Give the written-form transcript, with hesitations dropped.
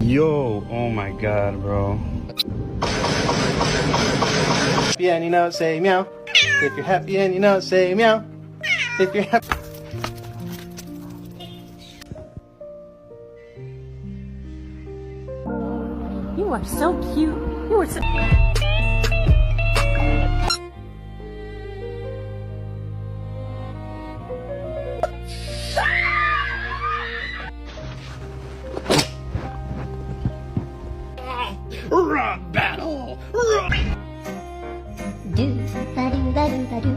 Yo, oh my god, bro. Happy and you know it, say meow. If you're happy and you know it, say meow. If you're happy. You are so cute. You are so... Rock battle! Rock! Do ba do ba do ba do.